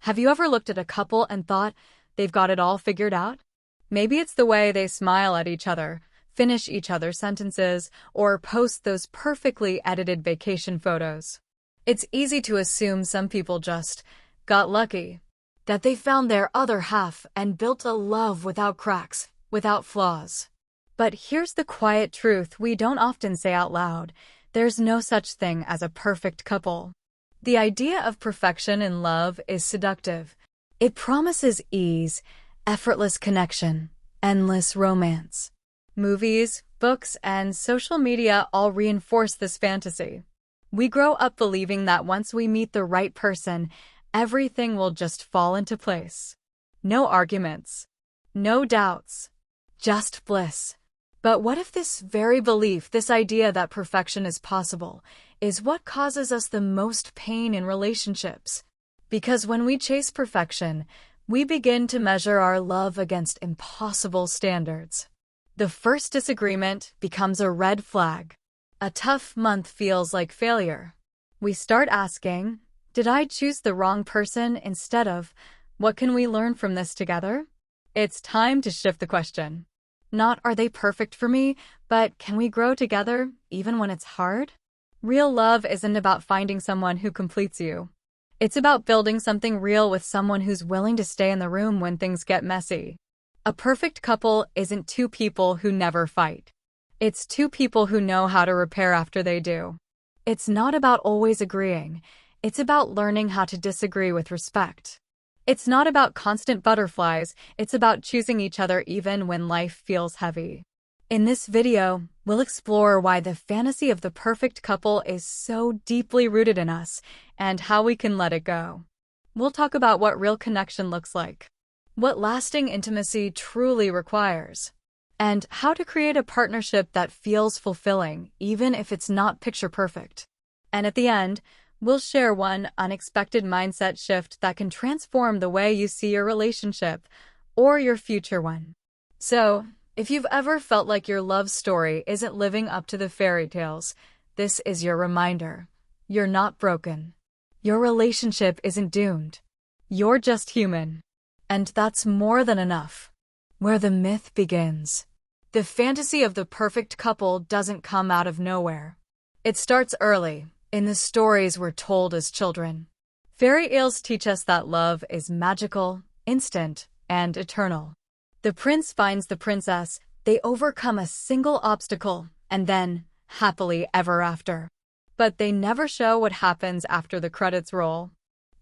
Have you ever looked at a couple and thought they've got it all figured out? Maybe it's the way they smile at each other, finish each other's sentences, or post those perfectly edited vacation photos. It's easy to assume some people just got lucky, that they found their other half and built a love without cracks, without flaws. But here's the quiet truth we don't often say out loud. There's no such thing as a perfect couple. The idea of perfection in love is seductive. It promises ease, effortless connection, endless romance. Movies, books, and social media all reinforce this fantasy. We grow up believing that once we meet the right person, everything will just fall into place. No arguments, no doubts, just bliss. But what if this very belief, this idea that perfection is possible, is what causes us the most pain in relationships? Because when we chase perfection, we begin to measure our love against impossible standards. The first disagreement becomes a red flag. A tough month feels like failure. We start asking, did I choose the wrong person instead of, what can we learn from this together? It's time to shift the question. Not are they perfect for me, but can we grow together even when it's hard? Real love isn't about finding someone who completes you. It's about building something real with someone who's willing to stay in the room when things get messy. A perfect couple isn't two people who never fight. It's two people who know how to repair after they do. It's not about always agreeing. It's about learning how to disagree with respect. It's not about constant butterflies. It's about choosing each other even when life feels heavy. In this video, we'll explore why the fantasy of the perfect couple is so deeply rooted in us and how we can let it go. We'll talk about what real connection looks like, what lasting intimacy truly requires, and how to create a partnership that feels fulfilling even if it's not picture perfect. And at the end, we'll share one unexpected mindset shift that can transform the way you see your relationship or your future one. So, if you've ever felt like your love story isn't living up to the fairy tales, this is your reminder. You're not broken. Your relationship isn't doomed. You're just human. And that's more than enough. Where the myth begins. The fantasy of the perfect couple doesn't come out of nowhere. It starts early, in the stories we're told as children. Fairy tales teach us that love is magical, instant, and eternal. The prince finds the princess, they overcome a single obstacle, and then, happily ever after. But they never show what happens after the credits roll.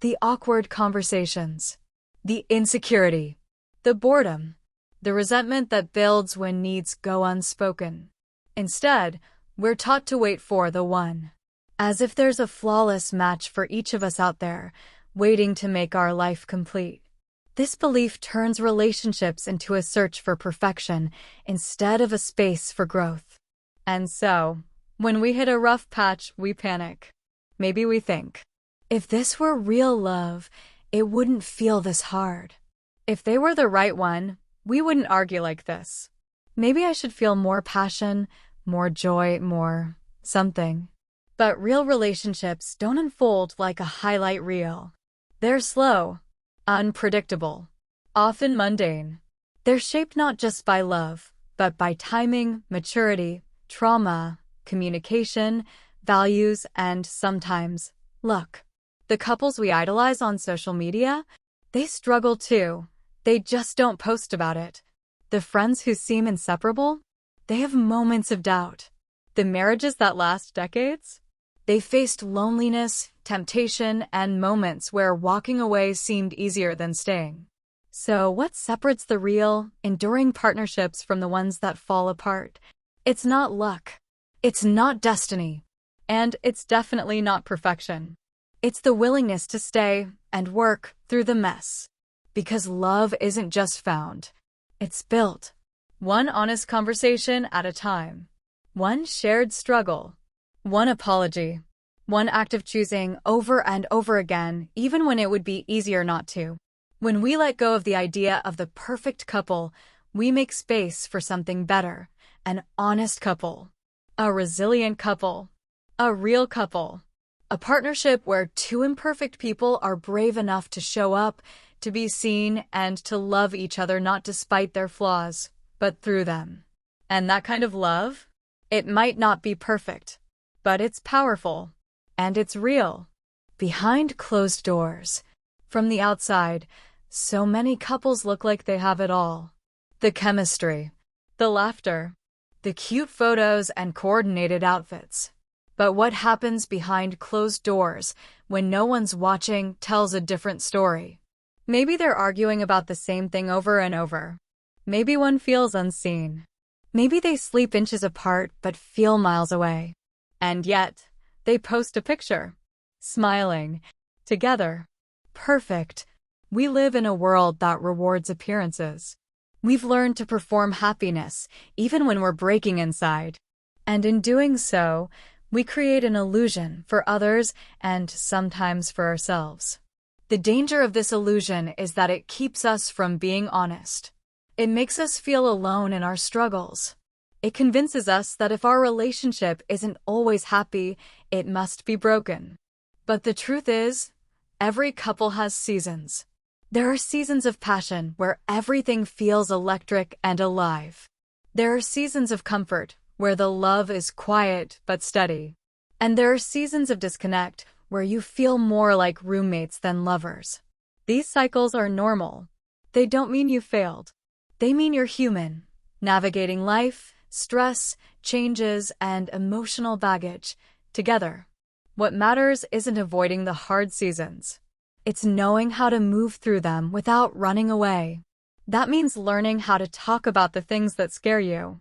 The awkward conversations, the insecurity, the boredom, the resentment that builds when needs go unspoken. Instead, we're taught to wait for the one. As if there's a flawless match for each of us out there, waiting to make our life complete. This belief turns relationships into a search for perfection instead of a space for growth. And so, when we hit a rough patch, we panic. Maybe we think, if this were real love, it wouldn't feel this hard. If they were the right one, we wouldn't argue like this. Maybe I should feel more passion, more joy, more something. But real relationships don't unfold like a highlight reel. They're slow, unpredictable, often mundane. They're shaped not just by love, but by timing, maturity, trauma, communication, values, and sometimes luck. The couples we idolize on social media, they struggle too. They just don't post about it. The friends who seem inseparable, they have moments of doubt. The marriages that last decades, they faced loneliness, temptation, and moments where walking away seemed easier than staying. So what separates the real, enduring partnerships from the ones that fall apart? It's not luck. It's not destiny. And it's definitely not perfection. It's the willingness to stay and work through the mess. Because love isn't just found. It's built. One honest conversation at a time. One shared struggle. One apology. One act of choosing over and over again, even when it would be easier not to. When we let go of the idea of the perfect couple, we make space for something better. An honest couple. A resilient couple. A real couple. A partnership where two imperfect people are brave enough to show up, to be seen, and to love each other not despite their flaws, but through them. And that kind of love? It might not be perfect, but it's powerful. And it's real. Behind closed doors. From the outside, so many couples look like they have it all. The chemistry, the laughter, the cute photos and coordinated outfits. But what happens behind closed doors when no one's watching tells a different story. Maybe they're arguing about the same thing over and over. Maybe one feels unseen. Maybe they sleep inches apart but feel miles away. And yet, they post a picture. Smiling. Together. Perfect. We live in a world that rewards appearances. We've learned to perform happiness, even when we're breaking inside. And in doing so, we create an illusion for others and sometimes for ourselves. The danger of this illusion is that it keeps us from being honest. It makes us feel alone in our struggles. It convinces us that if our relationship isn't always happy, it must be broken. But the truth is, every couple has seasons. There are seasons of passion where everything feels electric and alive. There are seasons of comfort where the love is quiet but steady. And there are seasons of disconnect where you feel more like roommates than lovers. These cycles are normal. They don't mean you failed. They mean you're human, navigating life, stress, changes, and emotional baggage together. What matters isn't avoiding the hard seasons. It's knowing how to move through them without running away. That means learning how to talk about the things that scare you.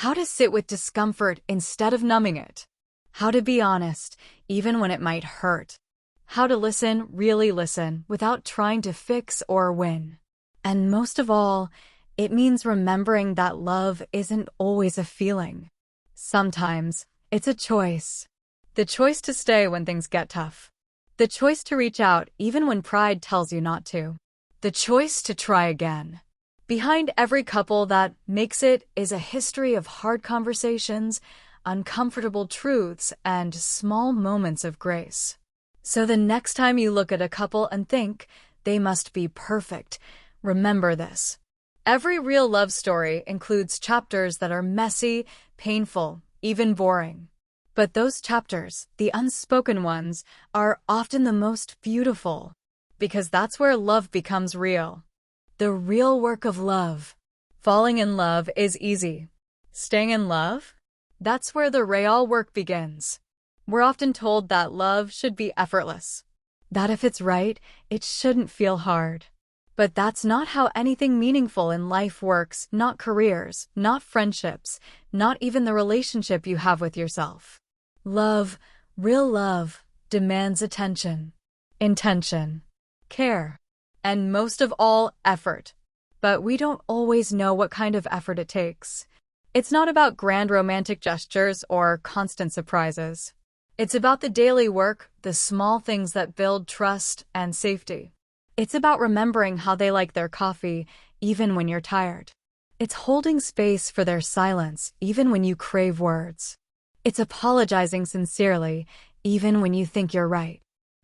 How to sit with discomfort instead of numbing it. How to be honest, even when it might hurt. How to listen, really listen, without trying to fix or win. And most of all, it means remembering that love isn't always a feeling. Sometimes, it's a choice. The choice to stay when things get tough. The choice to reach out even when pride tells you not to. The choice to try again. Behind every couple that makes it is a history of hard conversations, uncomfortable truths, and small moments of grace. So the next time you look at a couple and think, they must be perfect, remember this. Every real love story includes chapters that are messy, painful, even boring. But those chapters, the unspoken ones, are often the most beautiful. Because that's where love becomes real. The real work of love. Falling in love is easy. Staying in love? That's where the real work begins. We're often told that love should be effortless. That if it's right, it shouldn't feel hard. But that's not how anything meaningful in life works, not careers, not friendships, not even the relationship you have with yourself. Love, real love, demands attention, intention, care, and most of all, effort. But we don't always know what kind of effort it takes. It's not about grand romantic gestures or constant surprises. It's about the daily work, the small things that build trust and safety. It's about remembering how they like their coffee, even when you're tired. It's holding space for their silence, even when you crave words. It's apologizing sincerely, even when you think you're right.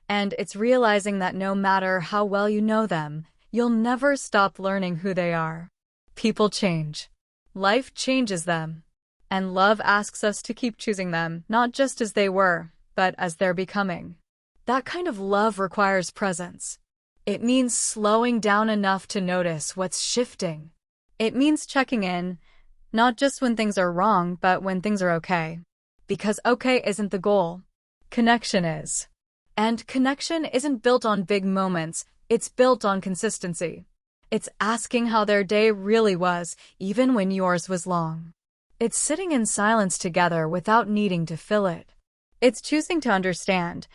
And it's realizing that no matter how well you know them, you'll never stop learning who they are. People change. Life changes them. And love asks us to keep choosing them, not just as they were, but as they're becoming. That kind of love requires presence. It means slowing down enough to notice what's shifting. It means checking in, not just when things are wrong, but when things are okay. Because okay isn't the goal. Connection is. And connection isn't built on big moments, it's built on consistency. It's asking how their day really was, even when yours was long. It's sitting in silence together without needing to fill it. It's choosing to understand,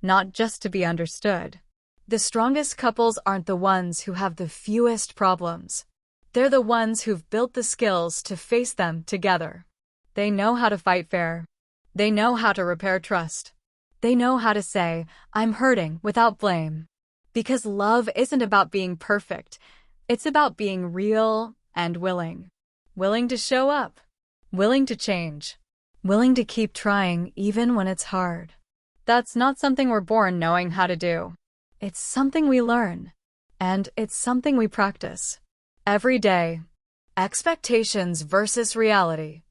not just to be understood. The strongest couples aren't the ones who have the fewest problems. They're the ones who've built the skills to face them together. They know how to fight fair. They know how to repair trust. They know how to say, I'm hurting, without blame. Because love isn't about being perfect. It's about being real and willing. Willing to show up. Willing to change. Willing to keep trying even when it's hard. That's not something we're born knowing how to do. It's something we learn. And it's something we practice. Every day. Expectations versus reality.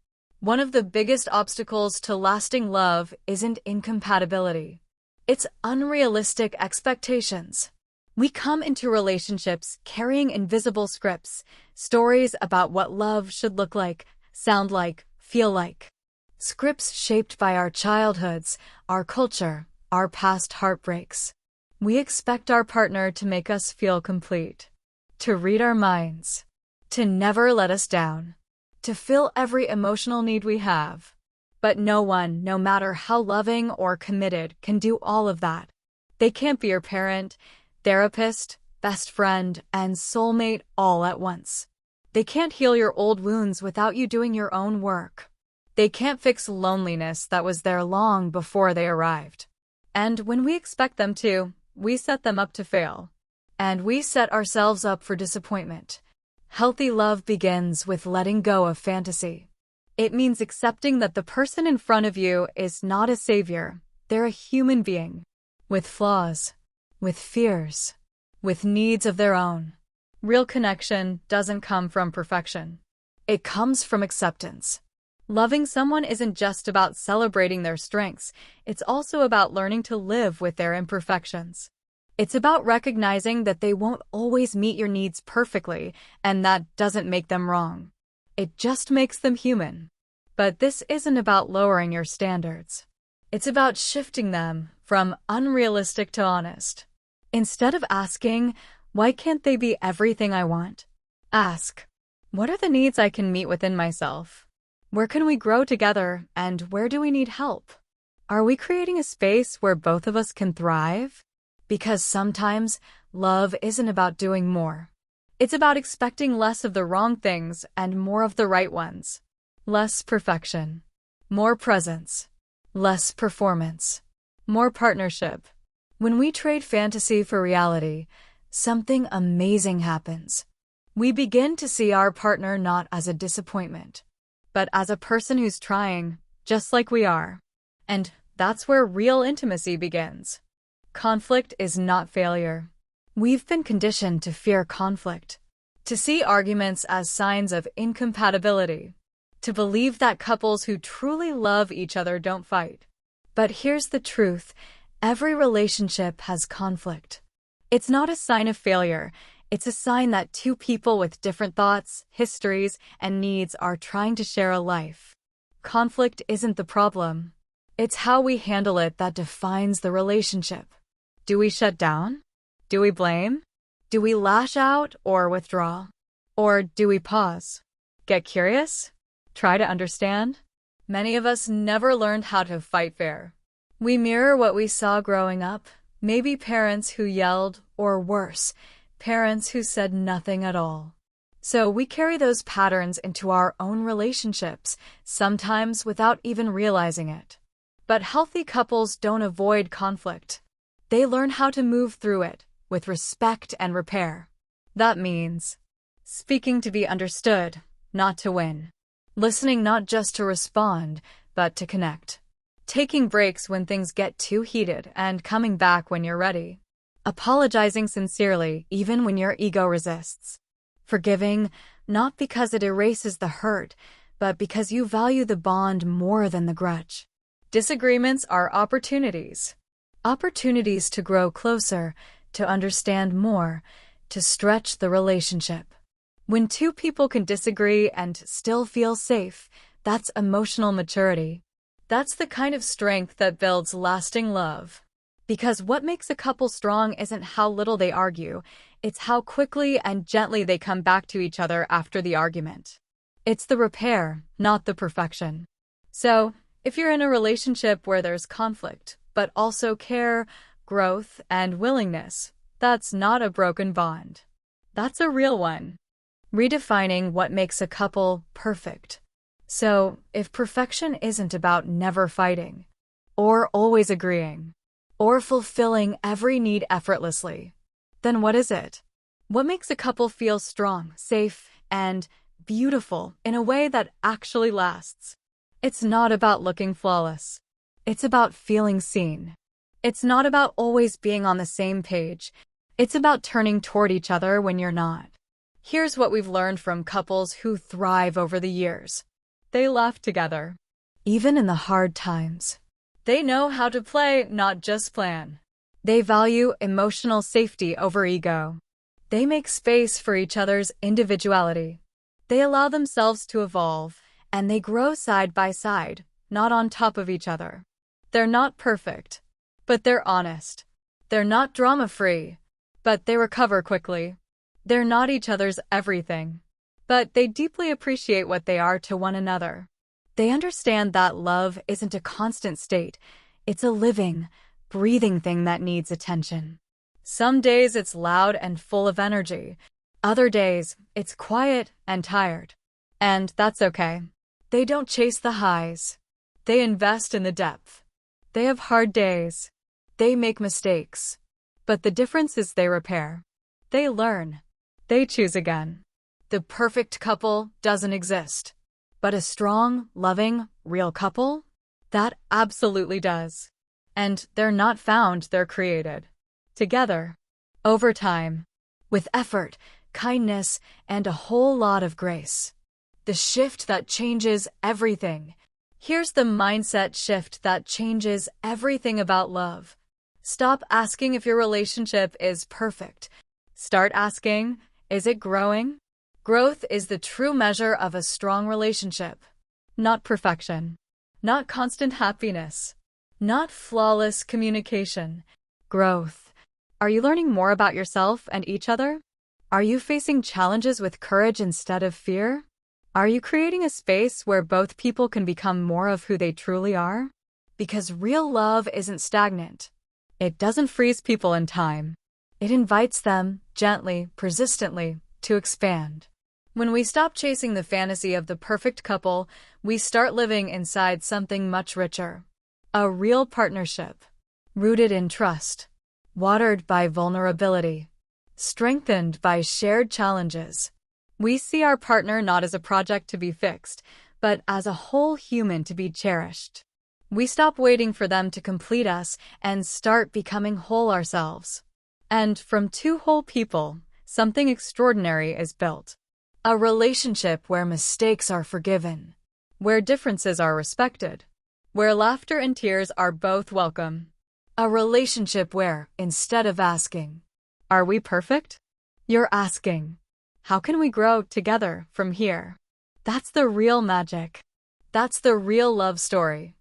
One of the biggest obstacles to lasting love isn't incompatibility. It's unrealistic expectations. We come into relationships carrying invisible scripts, stories about what love should look like, sound like, feel like. Scripts shaped by our childhoods, our culture, our past heartbreaks. We expect our partner to make us feel complete, to read our minds, to never let us down, to fill every emotional need we have. But no one, no matter how loving or committed, can do all of that. They can't be your parent, therapist, best friend, and soulmate all at once. They can't heal your old wounds without you doing your own work. They can't fix loneliness that was there long before they arrived. And when we expect them to, we set them up to fail. And we set ourselves up for disappointment. Healthy love begins with letting go of fantasy. It means accepting that the person in front of you is not a savior. They're a human being. With flaws. With fears. With needs of their own. Real connection doesn't come from perfection. It comes from acceptance. Loving someone isn't just about celebrating their strengths, it's also about learning to live with their imperfections. It's about recognizing that they won't always meet your needs perfectly, and that doesn't make them wrong. It just makes them human. But this isn't about lowering your standards. It's about shifting them from unrealistic to honest. Instead of asking, why can't they be everything I want? Ask, what are the needs I can meet within myself? Where can we grow together, and where do we need help? Are we creating a space where both of us can thrive? Because sometimes, love isn't about doing more. It's about expecting less of the wrong things and more of the right ones. Less perfection. More presence. Less performance. More partnership. When we trade fantasy for reality, something amazing happens. We begin to see our partner not as a disappointment, but as a person who's trying, just like we are. And that's where real intimacy begins. Conflict is not failure. We've been conditioned to fear conflict, to see arguments as signs of incompatibility, to believe that couples who truly love each other don't fight. But here's the truth, every relationship has conflict. It's not a sign of failure. It's a sign that two people with different thoughts, histories, and needs are trying to share a life. Conflict isn't the problem. It's how we handle it that defines the relationship. Do we shut down? Do we blame? Do we lash out or withdraw? Or do we pause? Get curious? Try to understand? Many of us never learned how to fight fair. We mirror what we saw growing up, maybe parents who yelled, or worse, parents who said nothing at all. So we carry those patterns into our own relationships, sometimes without even realizing it. But healthy couples don't avoid conflict. They learn how to move through it, with respect and repair. That means speaking to be understood, not to win. Listening not just to respond, but to connect. Taking breaks when things get too heated and coming back when you're ready. Apologizing sincerely even when your ego resists. Forgiving, not because it erases the hurt, but because you value the bond more than the grudge. Disagreements are opportunities. Opportunities to grow closer, to understand more, to stretch the relationship. When two people can disagree and still feel safe, that's emotional maturity. That's the kind of strength that builds lasting love. Because what makes a couple strong isn't how little they argue, it's how quickly and gently they come back to each other after the argument. It's the repair, not the perfection. So, if you're in a relationship where there's conflict, but also care, growth, and willingness, that's not a broken bond. That's a real one. Redefining what makes a couple perfect. So, if perfection isn't about never fighting, or always agreeing, or fulfilling every need effortlessly, then what is it? What makes a couple feel strong, safe, and beautiful in a way that actually lasts? It's not about looking flawless. It's about feeling seen. It's not about always being on the same page. It's about turning toward each other when you're not. Here's what we've learned from couples who thrive over the years. They laugh together, even in the hard times. They know how to play, not just plan. They value emotional safety over ego. They make space for each other's individuality. They allow themselves to evolve, and they grow side by side, not on top of each other. They're not perfect, but they're honest. They're not drama-free, but they recover quickly. They're not each other's everything, but they deeply appreciate what they are to one another. They understand that love isn't a constant state. It's a living, breathing thing that needs attention. Some days it's loud and full of energy. Other days it's quiet and tired. And that's okay. They don't chase the highs. They invest in the depth. They have hard days. They make mistakes. But the difference is they repair. They learn. They choose again. The perfect couple doesn't exist. But a strong, loving, real couple? That absolutely does. And they're not found, they're created. Together. Over time. With effort, kindness, and a whole lot of grace. The shift that changes everything. Here's the mindset shift that changes everything about love. Stop asking if your relationship is perfect. Start asking, is it growing? Growth is the true measure of a strong relationship. Not perfection. Not constant happiness. Not flawless communication. Growth. Are you learning more about yourself and each other? Are you facing challenges with courage instead of fear? Are you creating a space where both people can become more of who they truly are? Because real love isn't stagnant. It doesn't freeze people in time. It invites them, gently, persistently, to expand. When we stop chasing the fantasy of the perfect couple, we start living inside something much richer. A real partnership. Rooted in trust. Watered by vulnerability. Strengthened by shared challenges. We see our partner not as a project to be fixed, but as a whole human to be cherished. We stop waiting for them to complete us and start becoming whole ourselves. And from two whole people, something extraordinary is built. A relationship where mistakes are forgiven, where differences are respected, where laughter and tears are both welcome. A relationship where, instead of asking, "Are we perfect?" you're asking, "How can we grow together from here?" That's the real magic. That's the real love story.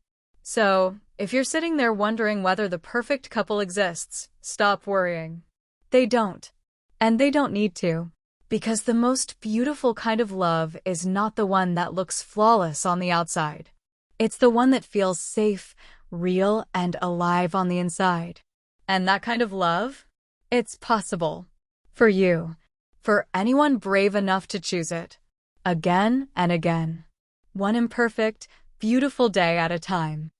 So, if you're sitting there wondering whether the perfect couple exists, stop worrying. They don't. And they don't need to. Because the most beautiful kind of love is not the one that looks flawless on the outside. It's the one that feels safe, real, and alive on the inside. And that kind of love? It's possible. For you. For anyone brave enough to choose it. Again and again. One imperfect, beautiful day at a time.